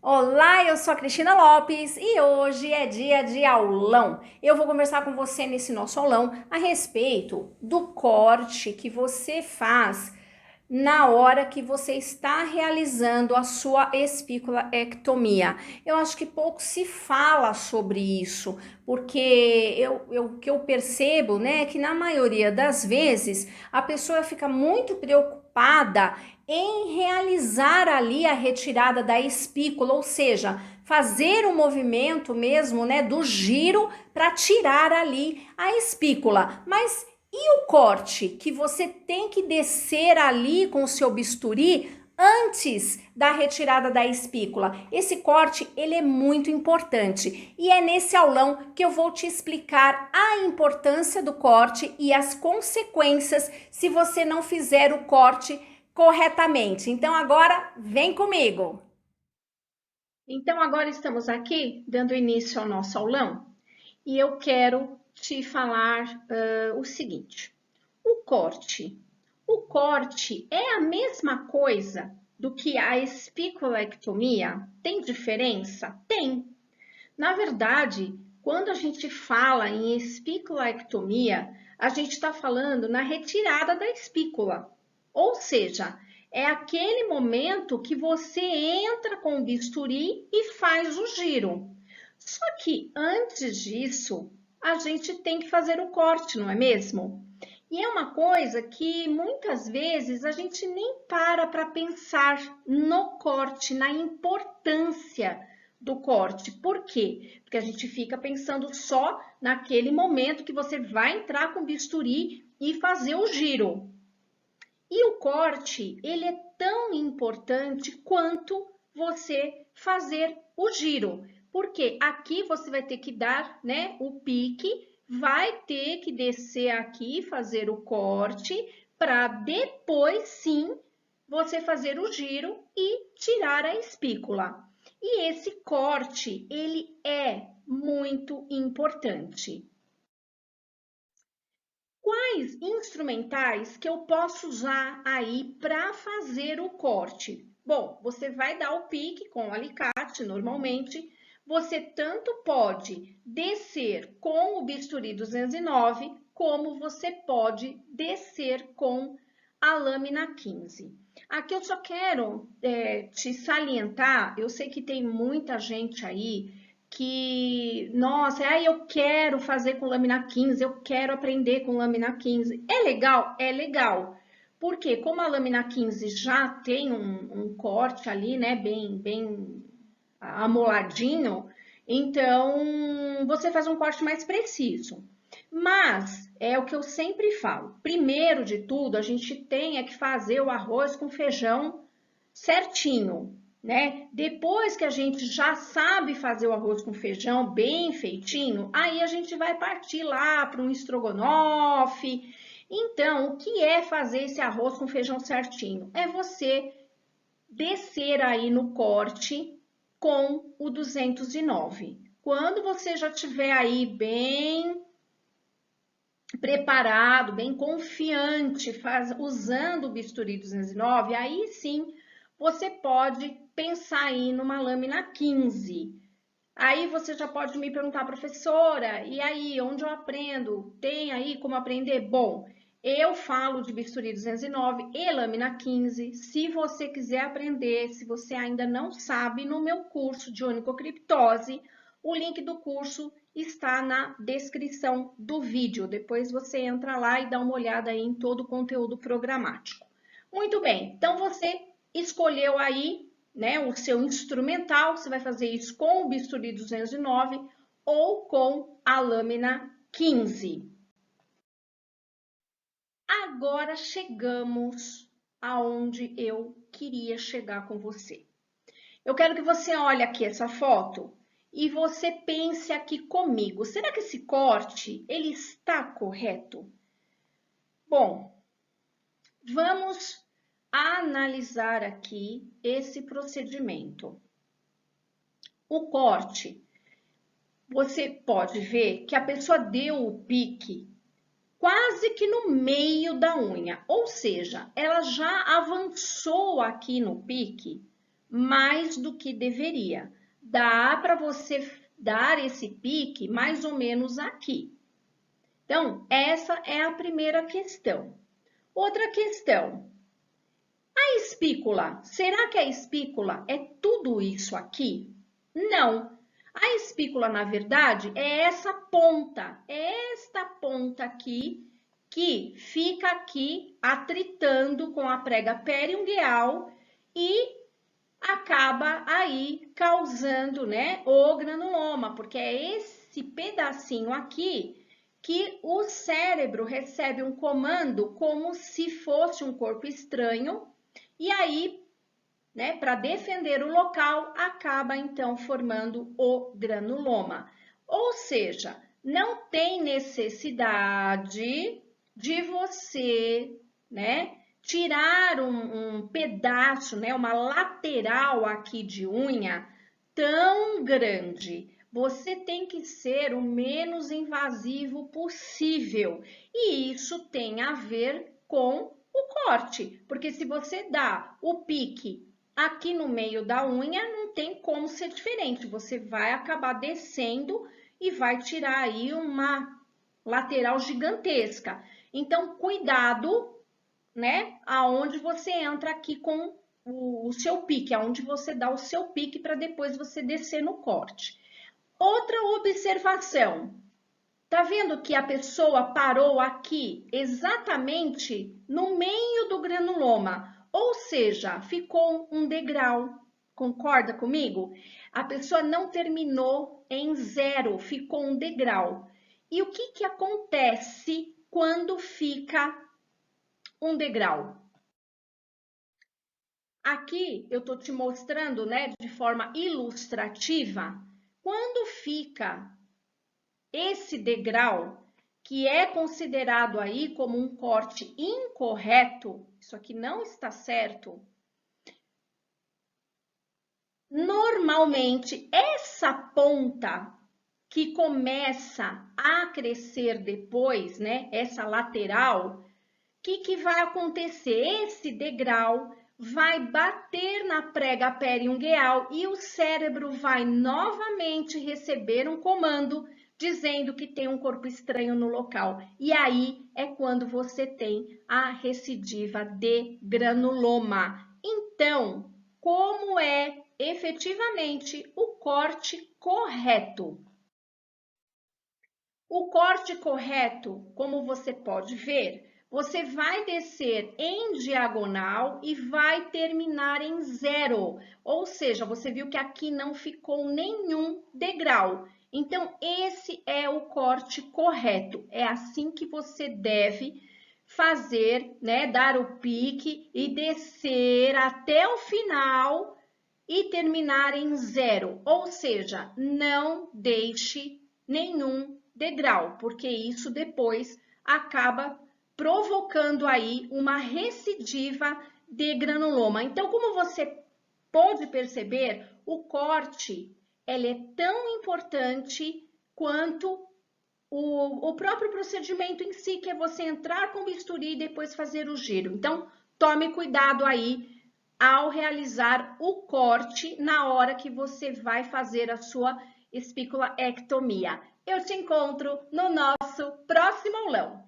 Olá, eu sou a Cristina Lopes e hoje é dia de aulão. Eu vou conversar com você nesse nosso aulão a respeito do corte que você faz na hora que você está realizando a sua espiculoectomia. Eu acho que pouco se fala sobre isso, porque o que eu percebo, né, é que na maioria das vezes a pessoa fica muito preocupada em realizar ali a retirada da espícula, ou seja, fazer o movimento mesmo, né, do giro para tirar ali a espícula. Mas e o corte que você tem que descer ali com o seu bisturi antes da retirada da espícula? Esse corte, ele é muito importante e é nesse aulão que eu vou te explicar a importância do corte e as consequências se você não fizer o corte corretamente. Então agora vem comigo. Então agora estamos aqui dando início ao nosso aulão e eu quero te falar o seguinte. O corte. O corte é a mesma coisa do que a espiculectomia? Tem diferença? Tem. Na verdade, quando a gente fala em espiculectomia, a gente está falando na retirada da espícula. Ou seja, é aquele momento que você entra com o bisturi e faz o giro. Só que antes disso, a gente tem que fazer o corte, não é mesmo? E é uma coisa que muitas vezes a gente nem para pensar no corte, na importância do corte. Por quê? Porque a gente fica pensando só naquele momento que você vai entrar com o bisturi e fazer o giro. E o corte, ele é tão importante quanto você fazer o giro. Porque aqui você vai ter que dar, né, o pique, vai ter que descer aqui, fazer o corte, para depois sim você fazer o giro e tirar a espícula. E esse corte, ele é muito importante. Quais instrumentais que eu posso usar aí para fazer o corte? Bom, você vai dar o pique com o alicate, normalmente. Você tanto pode descer com o bisturi 209, como você pode descer com a lâmina 15. Aqui eu só quero te salientar, eu sei que tem muita gente aí que, nossa, eu quero fazer com lâmina 15, eu quero aprender com lâmina 15. É legal? É legal. Porque como a lâmina 15 já tem um corte ali, né, bem amoladinho, então você faz um corte mais preciso. Mas é o que eu sempre falo. Primeiro de tudo, a gente tem que fazer o arroz com feijão certinho, né? Depois que a gente já sabe fazer o arroz com feijão bem feitinho, aí a gente vai partir lá para um estrogonofe. Então, o que é fazer esse arroz com feijão certinho? É você descer aí no corte com o 209. Quando você já tiver aí bem preparado, bem confiante, usando o bisturi 209, aí sim você pode pensar aí numa lâmina 15. Aí você já pode me perguntar, professora, e aí, onde eu aprendo? Tem aí como aprender? Bom, eu falo de bisturi 209 e lâmina 15. Se você quiser aprender, se você ainda não sabe, no meu curso de onicocriptose, o link do curso está na descrição do vídeo. Depois você entra lá e dá uma olhada aí em todo o conteúdo programático. Muito bem, então você escolheu aí, né, o seu instrumental, você vai fazer isso com o bisturi 209 ou com a lâmina 15. Agora chegamos aonde eu queria chegar com você. Eu quero que você olhe aqui essa foto e você pense aqui comigo. Será que esse corte, ele está correto? Bom, vamos analisar aqui esse procedimento. O corte, você pode ver que a pessoa deu o pique quase que no meio da unha, ou seja, ela já avançou aqui no pique mais do que deveria. Dá para você dar esse pique mais ou menos aqui. Então, essa é a primeira questão. Outra questão. A espícula, será que a espícula é tudo isso aqui? Não. A espícula, na verdade, é essa ponta, é esta ponta aqui, que fica aqui atritando com a prega periungueal e acaba aí causando, né, o granuloma, porque é esse pedacinho aqui que o cérebro recebe um comando como se fosse um corpo estranho e aí, né, para defender o local, acaba então formando o granuloma. Ou seja, não tem necessidade de você, né, tirar um pedaço, né, uma lateral aqui de unha tão grande. Você tem que ser o menos invasivo possível. E isso tem a ver com o corte, porque se você dá o pique aqui no meio da unha, não tem como ser diferente. Você vai acabar descendo e vai tirar aí uma lateral gigantesca. Então, cuidado, né, aonde você entra aqui com o seu pique, aonde você dá o seu pique para depois você descer no corte. Outra observação. Tá vendo que a pessoa parou aqui exatamente no meio do granuloma, ou seja, ficou um degrau. Concorda comigo? A pessoa não terminou em zero, ficou um degrau. E o que acontece quando fica um degrau? Aqui eu tô te mostrando, né, de forma ilustrativa, quando fica esse degrau, que é considerado aí como um corte incorreto, isso aqui não está certo. Normalmente, essa ponta que começa a crescer depois, né, essa lateral, o que vai acontecer? Esse degrau vai bater na prega periungueal e o cérebro vai novamente receber um comando dizendo que tem um corpo estranho no local. E aí é quando você tem a recidiva de granuloma. Então, como é efetivamente o corte correto? O corte correto, como você pode ver, você vai descer em diagonal e vai terminar em zero. Ou seja, você viu que aqui não ficou nenhum degrau. Então, esse é o corte correto. É assim que você deve fazer, né? Dar o pique e descer até o final e terminar em zero. Ou seja, não deixe nenhum degrau, porque isso depois acaba provocando aí uma recidiva de granuloma. Então, como você pode perceber, o corte ele é tão importante quanto o próprio procedimento em si, que é você entrar com o bisturi e depois fazer o giro. Então, tome cuidado aí ao realizar o corte na hora que você vai fazer a sua espícula-ectomia. Eu te encontro no nosso próximo aulão.